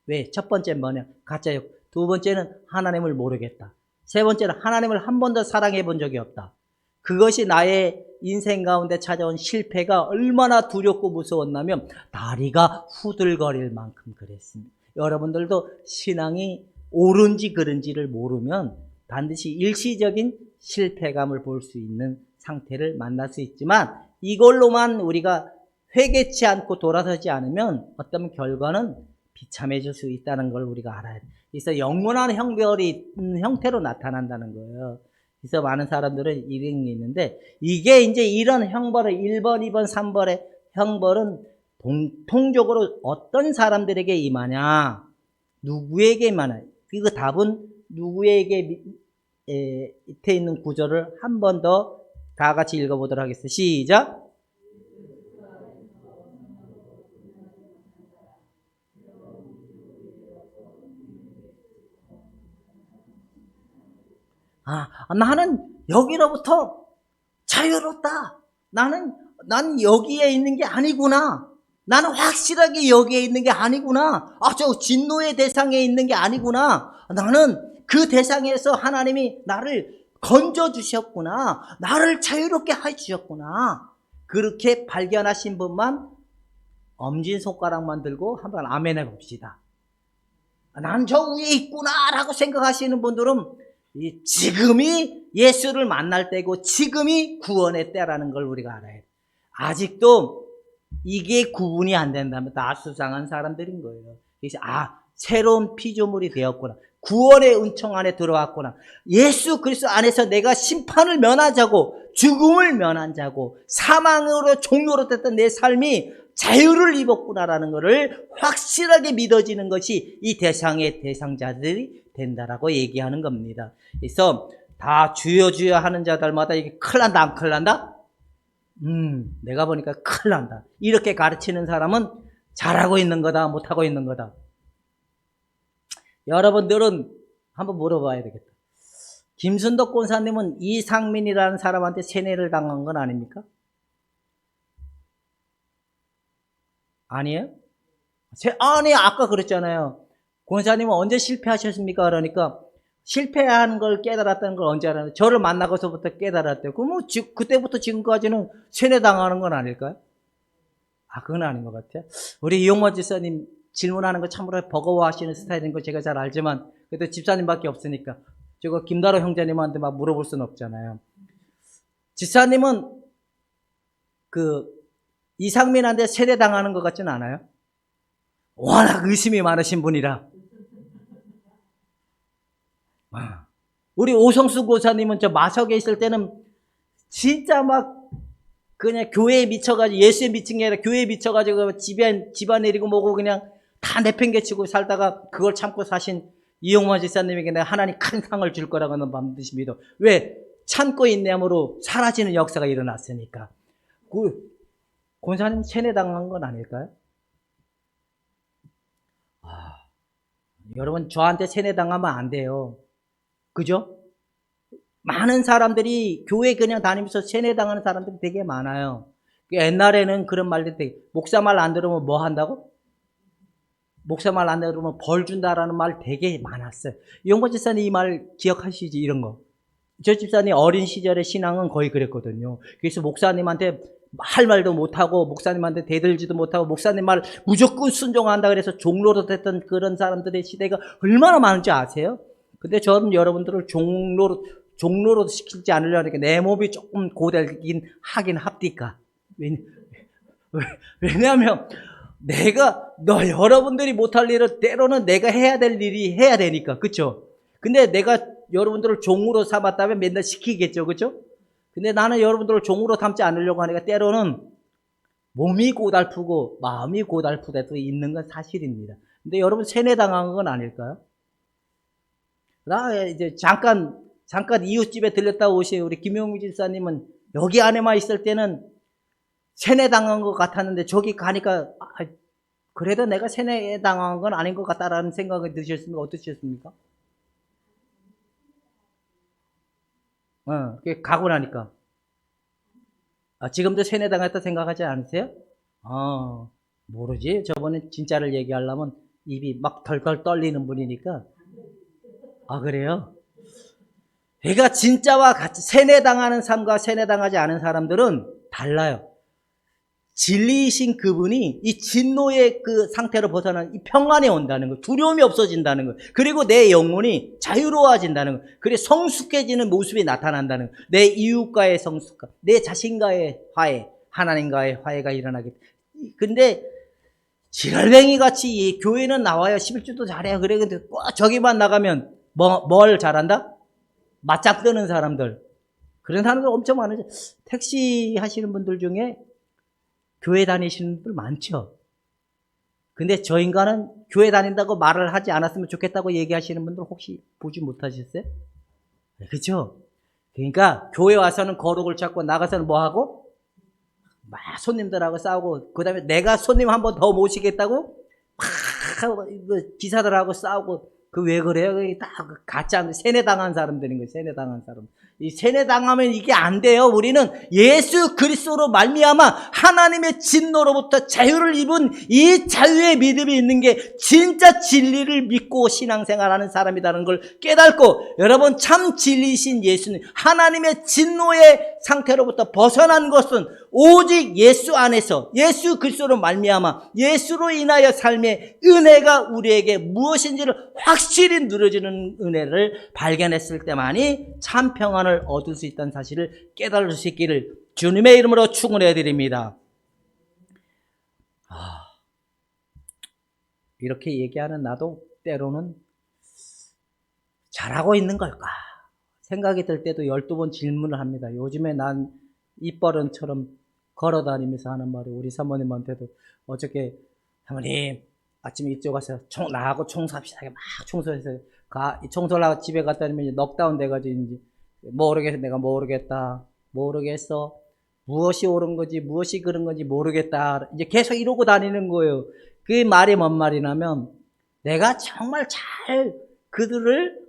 왜? 첫 번째는 뭐냐? 가짜였고, 두 번째는 하나님을 모르겠다. 세 번째는 하나님을 한 번도 사랑해 본 적이 없다. 그것이 나의 인생 가운데 찾아온 실패가 얼마나 두렵고 무서웠냐면 다리가 후들거릴 만큼 그랬습니다. 여러분들도 신앙이 옳은지 그른지를 모르면 반드시 일시적인 실패감을 볼 수 있는 상태를 만날 수 있지만, 이걸로만 우리가 회개치 않고 돌아서지 않으면 어떤 결과는 비참해질 수 있다는 걸 우리가 알아야 돼요. 그래서 영원한 형벌이 형태로 나타난다는 거예요. 그래서 많은 사람들은 이런 게 있는데, 이게 이제 이런 형벌을 1번, 2번, 3번의 형벌은 공통적으로 어떤 사람들에게 임하냐, 누구에게 임하냐. 그 답은 누구에게 밑에 있는 구절을 한 번 더 다 같이 읽어보도록 하겠습니다. 시작. 나는 여기로부터 자유롭다. 난 여기에 있는 게 아니구나. 나는 확실하게 여기에 있는 게 아니구나. 저 진노의 대상에 있는 게 아니구나. 나는 그 대상에서 하나님이 나를 건져주셨구나. 나를 자유롭게 해주셨구나. 그렇게 발견하신 분만 엄지손가락만 들고 한번 아멘 해봅시다. 난 저 위에 있구나 라고 생각하시는 분들은 지금이 예수를 만날 때고 지금이 구원의 때라는 걸 우리가 알아야 돼. 아직도 이게 구분이 안 된다면 다 수상한 사람들인 거예요. 그래서 새로운 피조물이 되었구나. 구원의 은총 안에 들어왔구나. 예수 그리스도 안에서 내가 심판을 면하자고, 죽음을 면한 자고, 사망으로 종료로 됐던 내 삶이 자유를 입었구나라는 것을 확실하게 믿어지는 것이 이 대상의 대상자들이 된다라고 얘기하는 겁니다. 그래서 다 주여 주여 하는 자들마다 이게 큰일 난다 안 큰일 난다? 내가 보니까 큰일 난다. 이렇게 가르치는 사람은 잘하고 있는 거다 못하고 있는 거다. 여러분들은 한번 물어봐야 되겠다. 김순덕 권사님은 이상민이라는 사람한테 세뇌를 당한 건 아닙니까? 아니에요? 아니, 아까 그랬잖아요. 권사님은 언제 실패하셨습니까? 그러니까 실패한 걸 깨달았다는 걸 언제 알았나요? 저를 만나고서부터 깨달았대요. 그럼 그때부터 지금까지는 세뇌당하는 건 아닐까요? 그건 아닌 것 같아요. 우리 이용모 집사님 질문하는 거 참으로 버거워하시는 스타일인 거 제가 잘 알지만, 그래도 집사님밖에 없으니까 저거 김다로 형제님한테 막 물어볼 수는 없잖아요. 집사님은 이상민한테 세뇌당하는 것 같지는 않아요? 워낙 의심이 많으신 분이라. 우리 오성수 고사님은 저 마석에 있을 때는 진짜 막 그냥 교회에 미쳐가지고, 예수에 미친 게 아니라 교회에 미쳐가지고 집안 내리고 뭐고 그냥 다 내팽개치고 살다가 그걸 참고 사신 이용만 지사님에게 내가 하나님 큰 상을 줄 거라고는 반드시 믿어. 왜? 참고 인내함으로 사라지는 역사가 일어났으니까. 권사님 세뇌당한 건 아닐까요? 여러분, 저한테 세뇌당하면 안 돼요. 그죠? 많은 사람들이 교회 그냥 다니면서 세뇌당하는 사람들이 되게 많아요. 옛날에는 그런 말들 되게, 목사 말 안 들으면 뭐 한다고? 목사 말 안 들으면 벌 준다라는 말 되게 많았어요. 이용보 집사님 이 말 기억하시지, 이런 거. 저 집사님 어린 시절의 신앙은 거의 그랬거든요. 그래서 목사님한테 할 말도 못하고, 목사님한테 대들지도 못하고, 목사님 말 무조건 순종한다 그래서 종로로 됐던 그런 사람들의 시대가 얼마나 많은지 아세요? 근데 저는 여러분들을 종로로 시키지 않으려니까 내 몸이 조금 고달긴 하긴 합디까. 왜냐하면 여러분들이 못할 일을 때로는 내가 해야 될 일이 해야 되니까. 그쵸? 근데 내가 여러분들을 종으로 삼았다면 맨날 시키겠죠. 그쵸? 근데 나는 여러분들을 종으로 삼지 않으려고 하니까 때로는 몸이 고달프고 마음이 고달프다 도 있는 건 사실입니다. 근데 여러분 세뇌당한 건 아닐까요? 나 이제 잠깐 잠깐 이웃집에 들렸다 오신 우리 김용규 집사님은 여기 안에만 있을 때는 세뇌당한 것 같았는데 저기 가니까 그래도 내가 세뇌당한 건 아닌 것 같다라는 생각이 드셨습니까? 어떠셨습니까? 가고 나니까 지금도 세뇌당했다 생각하지 않으세요? 모르지. 저번에 진짜를 얘기하려면 입이 막 덜덜 떨리는 분이니까. 그래요? 그러니까 진짜와 같이 세뇌당하는 삶과 세뇌당하지 않은 사람들은 달라요. 진리이신 그분이 이 진노의 그 상태로 벗어난 이 평안이 온다는 거, 두려움이 없어진다는 거, 그리고 내 영혼이 자유로워진다는 거, 그리고 성숙해지는 모습이 나타난다는 거, 내 이웃과의 성숙감, 내 자신과의 화해, 하나님과의 화해가 일어나게. 근데 지랄뱅이 같이 이 교회는 나와요. 11주도 잘해요. 그래. 근데 저기만 나가면 뭘 잘한다? 맞짱 뜨는 사람들. 그런 사람들 엄청 많으죠. 택시 하시는 분들 중에 교회 다니시는 분들 많죠. 근데 저 인간은 교회 다닌다고 말을 하지 않았으면 좋겠다고 얘기하시는 분들 혹시 보지 못하셨어요? 그렇죠? 그러니까 교회 와서는 거룩을 찾고 나가서는 뭐 하고? 막 손님들하고 싸우고, 그 다음에 내가 손님 한 번 더 모시겠다고 막 기사들하고 싸우고. 왜 그래요? 다 가짜 세뇌당한 사람들인 거예요. 세뇌당한 사람. 이 세뇌당하면 이게 안 돼요. 우리는 예수 그리스도로 말미암아 하나님의 진노로부터 자유를 입은 이 자유의 믿음이 있는 게 진짜 진리를 믿고 신앙생활하는 사람이라는 걸 깨닫고, 여러분 참 진리이신 예수님, 하나님의 진노의 상태로부터 벗어난 것은 오직 예수 안에서 예수 그리스도로 말미암아 예수로 인하여 삶의 은혜가 우리에게 무엇인지를 확실히 누려지는 은혜를 발견했을 때만이 참 평안을 얻을 수 있다는 사실을 깨달을 수 있기를 주님의 이름으로 축원해 드립니다. 이렇게 얘기하는 나도 때로는 잘하고 있는 걸까 생각이 들 때도 12번 질문을 합니다. 요즘에 난 입버릇처럼 걸어다니면서 하는 말이, 우리 사모님한테도 어저께 사모님 아침에 이쪽 가서 나하고 청소합시다. 막 청소해서 청소를 하고 집에 갔다 오면 넉다운 돼가지고 이제 모르겠어. 내가 모르겠어. 무엇이 옳은 건지 무엇이 그른 건지 모르겠다. 이제 계속 이러고 다니는 거예요. 그 말이 뭔 말이냐면, 내가 정말 잘 그들을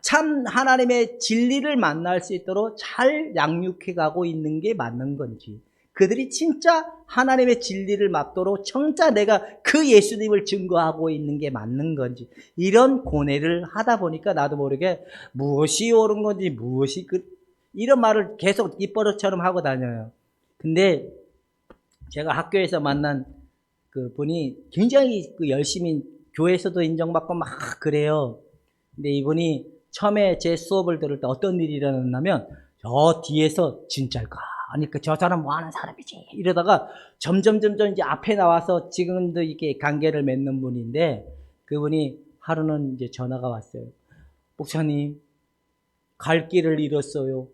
참 하나님의 진리를 만날 수 있도록 잘 양육해 가고 있는 게 맞는 건지, 그들이 진짜 하나님의 진리를 맞도록 진짜 내가 그 예수님을 증거하고 있는 게 맞는 건지, 이런 고뇌를 하다 보니까 나도 모르게 무엇이 옳은 건지 이런 말을 계속 입버릇처럼 하고 다녀요. 근데 제가 학교에서 만난 그 분이 굉장히 열심히 교회에서도 인정받고 막 그래요. 근데 이분이 처음에 제 수업을 들을 때 어떤 일이 일어났냐면, 저 뒤에서 진짜일까? 아니, 저 사람 뭐 하는 사람이지? 이러다가 점점 이제 앞에 나와서 지금도 이렇게 관계를 맺는 분인데, 그분이 하루는 이제 전화가 왔어요. 목사님, 갈 길을 잃었어요.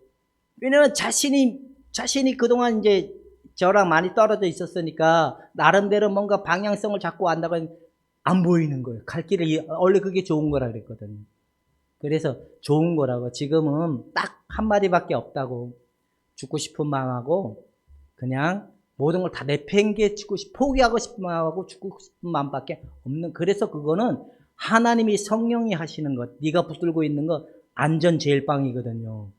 왜냐면 자신이 그동안 이제 저랑 많이 떨어져 있었으니까 나름대로 뭔가 방향성을 잡고 안다고 안 보이는 거예요. 갈 길을, 원래 그게 좋은 거라 그랬거든요. 그래서 좋은 거라고, 지금은 딱 한마디밖에 없다고. 죽고 싶은 마음하고 그냥 모든 걸 다 내팽개치고 포기하고 싶은 마음하고 죽고 싶은 마음밖에 없는, 그래서 그거는 하나님이 성령이 하시는 것, 네가 붙들고 있는 것 안전 제일빵이거든요.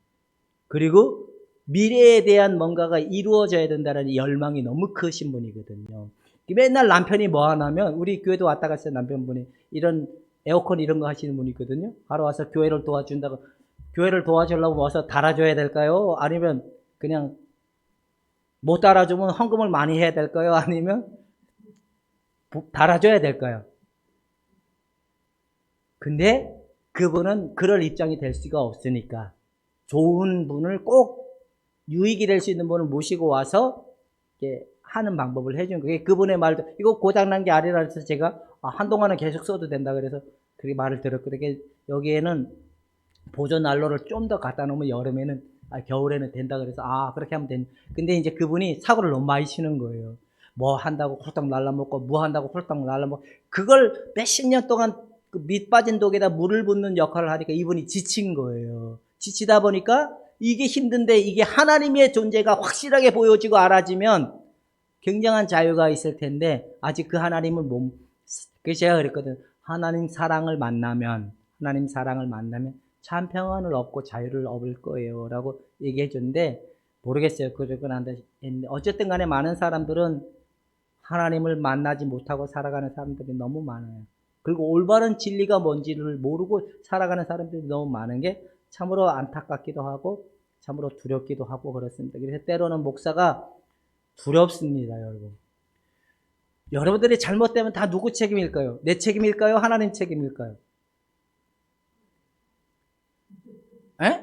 그리고 미래에 대한 뭔가가 이루어져야 된다는 열망이 너무 크신 분이거든요. 맨날 남편이 뭐 하냐면, 우리 교회도 왔다 갔어요. 남편분이 이런 에어컨 이런 거 하시는 분이거든요. 바로 와서 교회를 도와준다고. 교회를 도와주려고 와서 달아줘야 될까요? 아니면 그냥 못 달아주면 헌금을 많이 해야 될까요? 아니면 달아줘야 될까요? 근데 그분은 그럴 입장이 될 수가 없으니까 좋은 분을, 꼭 유익이 될 수 있는 분을 모시고 와서 이렇게 하는 방법을 해주는 거예요. 그분의 말도, 이거 고장난 게 아니라 해서 제가 한동안은 계속 써도 된다 그래서 그렇게 말을 들었거든요. 여기에는 보존 난로를 좀 더 갖다 놓으면 겨울에는 된다 그래서 그렇게 하면 된다. 근데 이제 그분이 사고를 너무 많이 치는 거예요. 뭐 한다고 홀딱 날라먹고, 뭐 한다고 홀딱 날라먹고, 그걸 몇십 년 동안 그 밑 빠진 독에다 물을 붓는 역할을 하니까 이분이 지친 거예요. 지치다 보니까 이게 힘든데 이게 하나님의 존재가 확실하게 보여지고 알아지면 굉장한 자유가 있을 텐데 아직 그 하나님을 못, 그래서 제가 그랬거든. 하나님 사랑을 만나면 참 평안을 얻고 자유를 얻을 거예요 라고 얘기해 줬는데 모르겠어요. 그러건 안 했는데 어쨌든 간에 많은 사람들은 하나님을 만나지 못하고 살아가는 사람들이 너무 많아요. 그리고 올바른 진리가 뭔지를 모르고 살아가는 사람들이 너무 많은 게 참으로 안타깝기도 하고 참으로 두렵기도 하고 그렇습니다. 그래서 때로는 목사가 두렵습니다, 여러분. 여러분들이 잘못되면 다 누구 책임일까요? 내 책임일까요? 하나님 책임일까요? 에?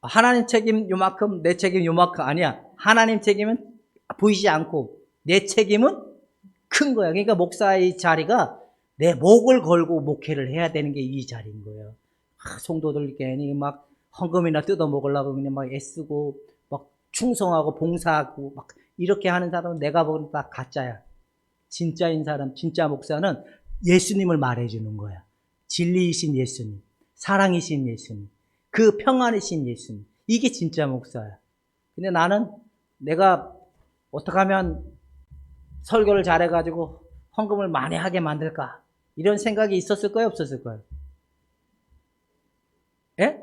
하나님 책임 요만큼, 내 책임 요만큼 아니야. 하나님 책임은 보이지 않고 내 책임은 큰 거야. 그러니까 목사의 자리가 내 목을 걸고 목회를 해야 되는 게 이 자리인 거예요. 성도들 괜히 막 헌금이나 뜯어 먹으려고 그냥 막 애쓰고 막 충성하고 봉사하고 막 이렇게 하는 사람은 내가 보기엔 다 가짜야. 진짜인 사람, 진짜 목사는 예수님을 말해주는 거야. 진리이신 예수님, 사랑이신 예수님, 그 평안이신 예수님. 이게 진짜 목사야. 근데 나는 내가 어떻게 하면 설교를 잘해가지고 헌금을 많이 하게 만들까? 이런 생각이 있었을까요? 없었을까요? 예?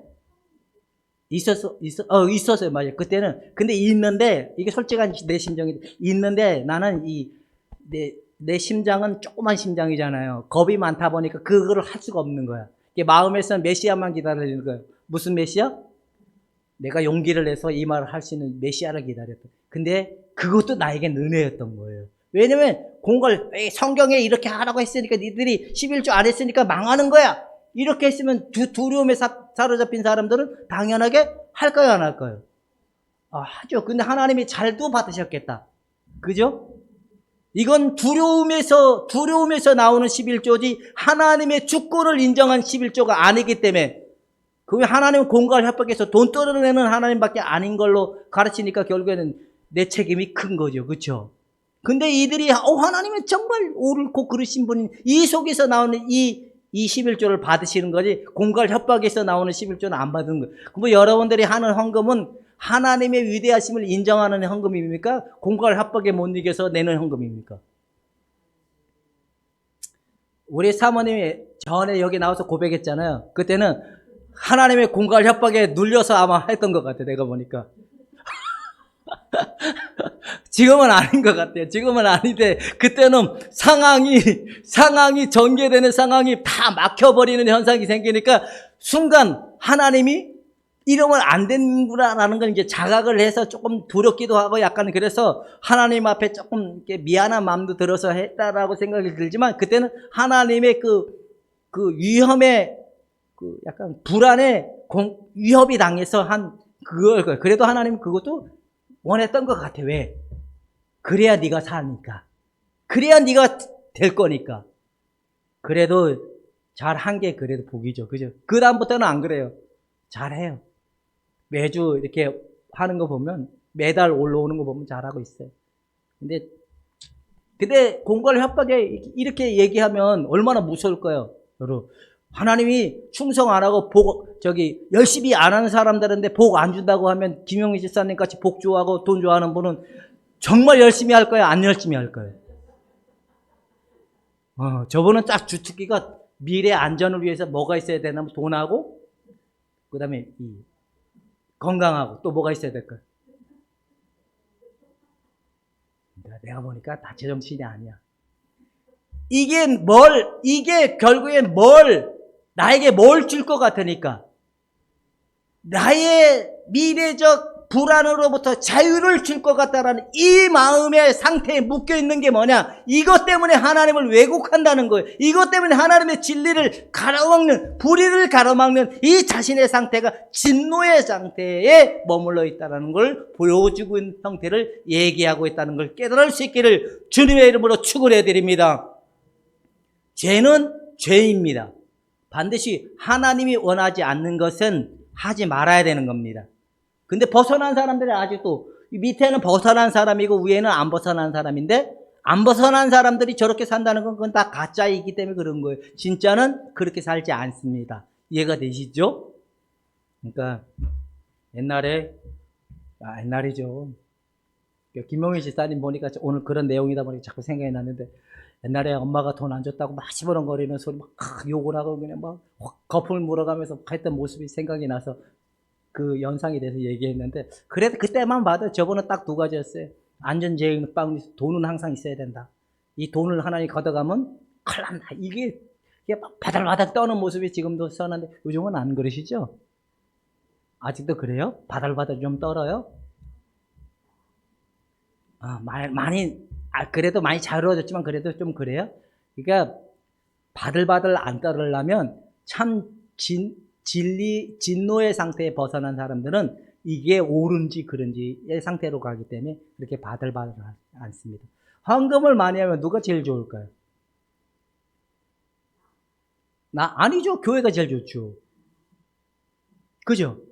있었어요. 맞아요. 그때는. 근데 있는데, 이게 솔직한 내 심정이, 있는데 나는 내 심장은 조그만 심장이잖아요. 겁이 많다 보니까 그거를 할 수가 없는 거야. 이게 마음에서는 메시아만 기다리는 거예요. 무슨 메시아? 내가 용기를 내서 이 말을 할 수 있는 메시아를 기다렸다. 근데 그것도 나에겐 은혜였던 거예요. 왜냐면 성경에 이렇게 하라고 했으니까 니들이 11조 안 했으니까 망하는 거야. 이렇게 했으면 두려움에 사로잡힌 사람들은 당연하게 할까요, 안 할까요? 하죠. 근데 하나님이 잘도 받으셨겠다. 그죠? 이건 두려움에서 나오는 11조지 하나님의 주권을 인정한 11조가 아니기 때문에 그 하나님은 공갈 협박에서 돈 떨어내는 하나님밖에 아닌 걸로 가르치니까 결국에는 내 책임이 큰 거죠. 그렇죠? 근데 이들이 하나님은 정말 옳고 그르신 분인 이 속에서 나오는 이 11조를 받으시는 거지 공갈 협박에서 나오는 11조는 안 받은 거예요. 그럼 여러분들이 하는 헌금은 하나님의 위대하심을 인정하는 헌금입니까? 공갈 협박에 못 이겨서 내는 헌금입니까? 우리 사모님이 전에 여기 나와서 고백했잖아요. 그때는 하나님의 공갈 협박에 눌려서 아마 했던 것 같아요. 내가 보니까. 지금은 아닌 것 같아요. 지금은 아닌데 그때는 상황이 전개되는 상황이 다 막혀버리는 현상이 생기니까 순간 하나님이 이러면 안 되는구나라는 걸 이제 자각을 해서 조금 두렵기도 하고 약간 그래서 하나님 앞에 조금 미안한 마음도 들어서 했다라고 생각이 들지만 그때는 하나님의 그 위험에 약간 불안에 위협이 당해서 한 그걸 그래도 하나님은 그것도 원했던 것 같아. 왜? 그래야 네가 사니까. 그래야 네가 될 거니까. 그래도 잘한 게 그래도 복이죠. 그죠? 그 다음부터는 안 그래요. 잘해요. 매주 이렇게 하는 거 보면 매달 올라오는 거 보면 잘하고 있어요. 근데 공갈 협박에 이렇게 얘기하면 얼마나 무서울까요? 여러분. 하나님이 충성 안 하고 열심히 안 하는 사람들한테 복 안 준다고 하면 김용희 집사님 같이 복 좋아하고 돈 좋아하는 분은 정말 열심히 할 거예요? 안 열심히 할 거예요? 저분은 딱 주특기가 미래 안전을 위해서 뭐가 있어야 되냐면 돈하고 그 다음에 건강하고 또 뭐가 있어야 될까요? 내가 보니까 다 제정신이 아니야. 이게 결국엔 나에게 뭘 줄 것 같으니까. 나의 미래적 불안으로부터 자유를 줄 것 같다라는 이 마음의 상태에 묶여 있는 게 뭐냐? 이것 때문에 하나님을 왜곡한다는 거예요. 이것 때문에 하나님의 진리를 불의를 가로막는 이 자신의 상태가 진노의 상태에 머물러 있다는 걸 보여주고 있는 형태를 얘기하고 있다는 걸 깨달을 수 있기를 주님의 이름으로 축원해 드립니다. 죄는 죄입니다. 반드시 하나님이 원하지 않는 것은 하지 말아야 되는 겁니다. 근데 벗어난 사람들이 아직도 밑에는 벗어난 사람이고 위에는 안 벗어난 사람인데 안 벗어난 사람들이 저렇게 산다는 건 그건 다 가짜이기 때문에 그런 거예요. 진짜는 그렇게 살지 않습니다. 이해가 되시죠? 그러니까 옛날이죠. 김용희 집사님 보니까 오늘 그런 내용이다 보니까 자꾸 생각이 났는데, 옛날에 엄마가 돈 안 줬다고 막 시부렁거리는 소리 막 욕을 하고 그냥 막 거품을 물어가면서 했던 모습이 생각이 나서 그 연상이 돼서 얘기했는데, 그래도 그때만 봐도 저번은 딱 두 가지였어요. 안전제일 빵, 돈은 항상 있어야 된다. 이 돈을 하나님 걷어가면 큰일 난다. 이게 막 바들바들 떠는 모습이 지금도 써는데, 요즘은 안 그러시죠? 아직도 그래요? 바들바들 좀 떨어요? 그래도 많이 자유로워졌지만 그래도 좀 그래요? 그러니까 바들바들 안 떨으려면 참 진노의 상태에 벗어난 사람들은 이게 옳은지 그른지의 상태로 가기 때문에 그렇게 바들바들 않습니다. 헌금을 많이 하면 누가 제일 좋을까요? 아니죠. 교회가 제일 좋죠. 그죠?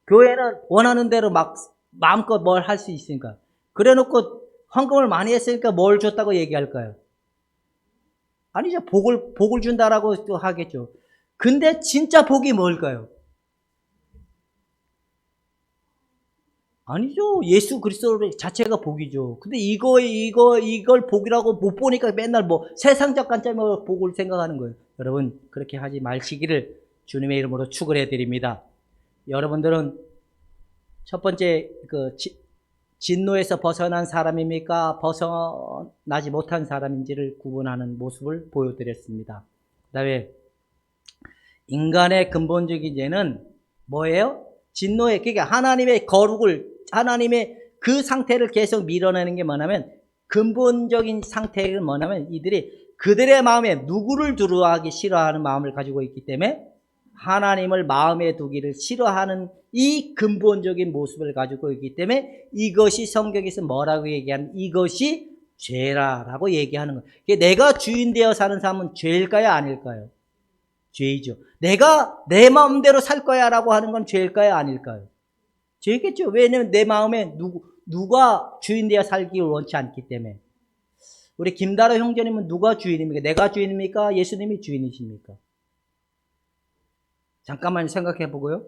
교회는 원하는 대로 막 마음껏 뭘 할 수 있으니까. 그래 놓고 헌금을 많이 했으니까 뭘 줬다고 얘기할까요? 아니죠. 복을 준다라고 또 하겠죠. 근데 진짜 복이 뭘까요? 아니죠. 예수 그리스도 자체가 복이죠. 근데 이걸 복이라고 못 보니까 맨날 뭐 세상적 관점으로 복을 생각하는 거예요. 여러분, 그렇게 하지 마시기를 주님의 이름으로 축원해 드립니다. 여러분들은 첫 번째 진노에서 벗어난 사람입니까? 벗어나지 못한 사람인지를 구분하는 모습을 보여드렸습니다. 그 다음에 인간의 근본적인 죄는 뭐예요? 그러니까 하나님의 그 상태를 계속 밀어내는 게 뭐냐면, 근본적인 상태는 뭐냐면, 이들이 그들의 마음에 누구를 두려워하기 싫어하는 마음을 가지고 있기 때문에 하나님을 마음에 두기를 싫어하는 이 근본적인 모습을 가지고 있기 때문에 이것이 성경에서 뭐라고 얘기하는, 이것이 죄라라고 얘기하는 거예요. 내가 주인 되어 사는 사람은 죄일까요? 아닐까요? 죄이죠. 내가 내 마음대로 살 거야 라고 하는 건 죄일까요? 아닐까요? 죄겠죠. 왜냐면 내 마음에 누가 주인 되어 살기를 원치 않기 때문에. 우리 김다로 형제님은 누가 주인입니까? 내가 주인입니까? 예수님이 주인이십니까? 잠깐만 생각해 보고요.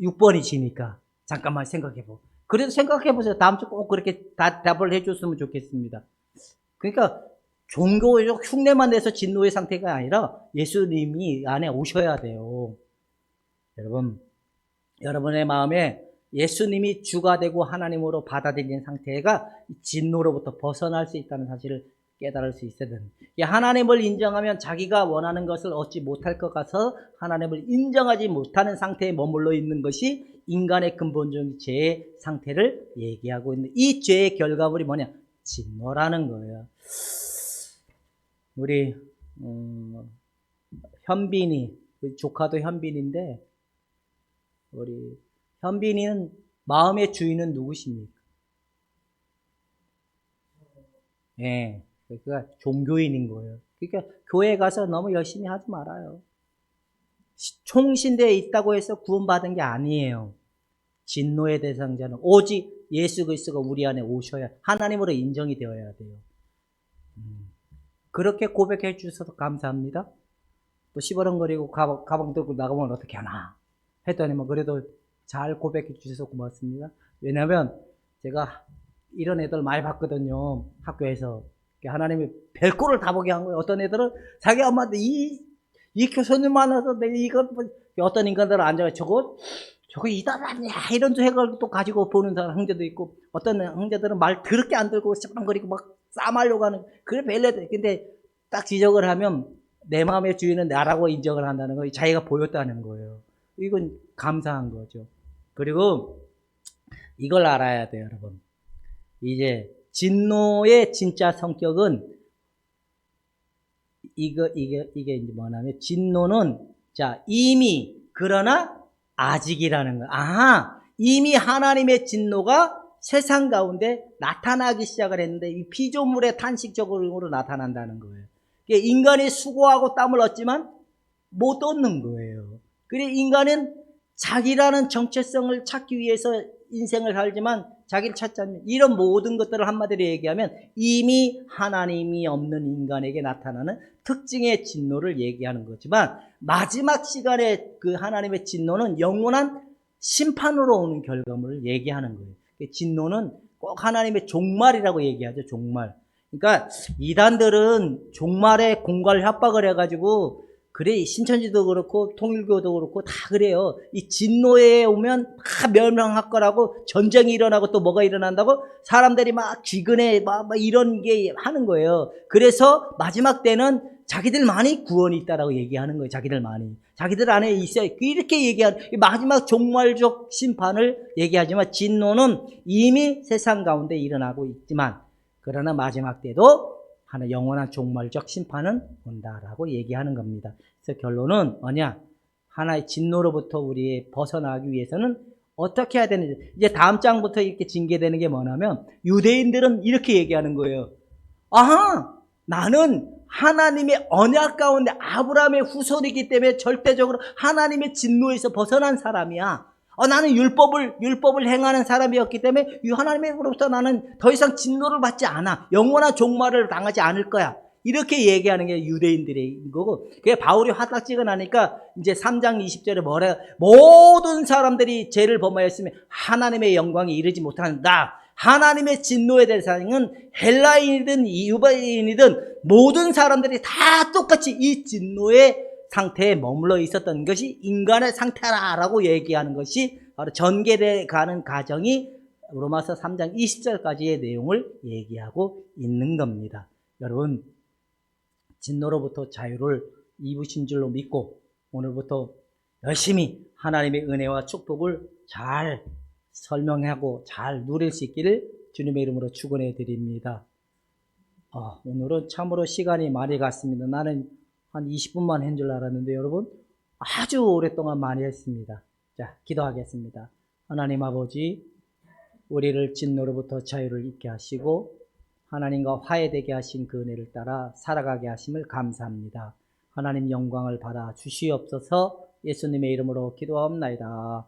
6번이시니까 잠깐만 생각해 보고. 그래도 생각해 보세요. 다음 주 꼭 그렇게 답을 해 줬으면 좋겠습니다. 그러니까 종교적 흉내만 내서 진노의 상태가 아니라 예수님이 안에 오셔야 돼요. 여러분의 마음에 예수님이 주가 되고 하나님으로 받아들이는 상태가 진노로부터 벗어날 수 있다는 사실을 깨달을 수 있어야 됩니다. 하나님을 인정하면 자기가 원하는 것을 얻지 못할 것 같아서 하나님을 인정하지 못하는 상태에 머물러 있는 것이 인간의 근본적인 죄의 상태를 얘기하고 있는, 이 죄의 결과물이 뭐냐? 진노라는 거예요. 우리 현빈이, 조카도 현빈인데, 우리 현빈이는 마음의 주인은 누구십니까? 예, 그러니까 종교인인 거예요. 그러니까 교회 가서 너무 열심히 하지 말아요. 총신대에 있다고 해서 구원받은 게 아니에요. 진노의 대상자는 오직 예수 그리스도가 우리 안에 오셔야, 하나님으로 인정이 되어야 돼요. 그렇게 고백해 주셔서 감사합니다. 또 시버렁거리고 가방 들고 나가면 어떻게 하나 했더니 그래도 잘 고백해 주셔서 고맙습니다. 왜냐하면 제가 이런 애들 많이 봤거든요. 학교에서. 하나님이 별꼴을 다 보게 한 거예요. 어떤 애들은 자기 엄마한테 이 교수님 만나서 내가 어떤 인간들은 앉아서 저거 이단 아니야 이런 생각을 또 가지고 보는 사람 형제도 있고, 어떤 형제들은 말 더럽게 안 들고 시끄렁거리고 막 싸움하려고 하는, 그래 별래들. 근데 딱 지적을 하면 내 마음의 주인은 나라고 인정을 한다는 거, 자기가 보였다는 거예요. 이건 감사한 거죠. 그리고 이걸 알아야 돼요, 여러분. 이제 진노의 진짜 성격은 이게 이제 뭐냐면, 진노는 이미 그러나 아직이라는 거예요. 이미 하나님의 진노가 세상 가운데 나타나기 시작을 했는데 이 피조물의 탄식적으로 나타난다는 거예요. 인간이 수고하고 땀을 얻지만 못 얻는 거예요. 그래 인간은 자기라는 정체성을 찾기 위해서 인생을 살지만 자기를 찾지 않는 이런 모든 것들을 한마디로 얘기하면 이미 하나님이 없는 인간에게 나타나는 특징의 진노를 얘기하는 거지만 마지막 시간에 그 하나님의 진노는 영원한 심판으로 오는 결과물을 얘기하는 거예요. 진노는 꼭 하나님의 종말이라고 얘기하죠. 종말. 그러니까 이단들은 종말에 공갈 협박을 해가지고 그래 신천지도 그렇고 통일교도 그렇고 다 그래요. 이 진노에 오면 다 멸망할 거라고 전쟁이 일어나고 또 뭐가 일어난다고 사람들이 막 기근해 막 이런 게 하는 거예요. 그래서 마지막 때는 자기들만이 구원이 있다라고 얘기하는 거예요. 자기들 안에 있어요. 이렇게 얘기하는 마지막 종말적 심판을 얘기하지만 진노는 이미 세상 가운데 일어나고 있지만 그러나 마지막 때도 하나 영원한 종말적 심판은 온다라고 얘기하는 겁니다. 그래서 결론은 뭐냐? 하나의 진노로부터 우리 벗어나기 위해서는 어떻게 해야 되는지. 이제 다음 장부터 이렇게 징계되는 게 뭐냐면 유대인들은 이렇게 얘기하는 거예요. 아하! 나는 하나님의 언약 가운데 아브라함의 후손이기 때문에 절대적으로 하나님의 진노에서 벗어난 사람이야. 나는 율법을 행하는 사람이었기 때문에 이 하나님으로부터 나는 더 이상 진노를 받지 않아. 영원한 종말을 당하지 않을 거야. 이렇게 얘기하는 게 유대인들의 거고. 그게 바울이 화딱지가 나니까 이제 3장 20절에 뭐래? 모든 사람들이 죄를 범하였으면 하나님의 영광에 이르지 못한다. 하나님의 진노의 대상은 헬라인이든 유대인이든 모든 사람들이 다 똑같이 이 진노의 상태에 머물러 있었던 것이 인간의 상태라라고 얘기하는 것이 바로 전개돼 가는 과정이 로마서 3장 20절까지의 내용을 얘기하고 있는 겁니다. 여러분 진노로부터 자유를 입으신 줄로 믿고 오늘부터 열심히 하나님의 은혜와 축복을 잘 설명하고 잘 누릴 수 있기를 주님의 이름으로 축원해 드립니다. 오늘은 참으로 시간이 많이 갔습니다. 나는 한 20분만 한 줄 알았는데 여러분 아주 오랫동안 많이 했습니다. 자, 기도하겠습니다. 하나님 아버지, 우리를 진노로부터 자유를 입게 하시고 하나님과 화해되게 하신 그 은혜를 따라 살아가게 하심을 감사합니다. 하나님 영광을 받아 주시옵소서. 예수님의 이름으로 기도하옵나이다.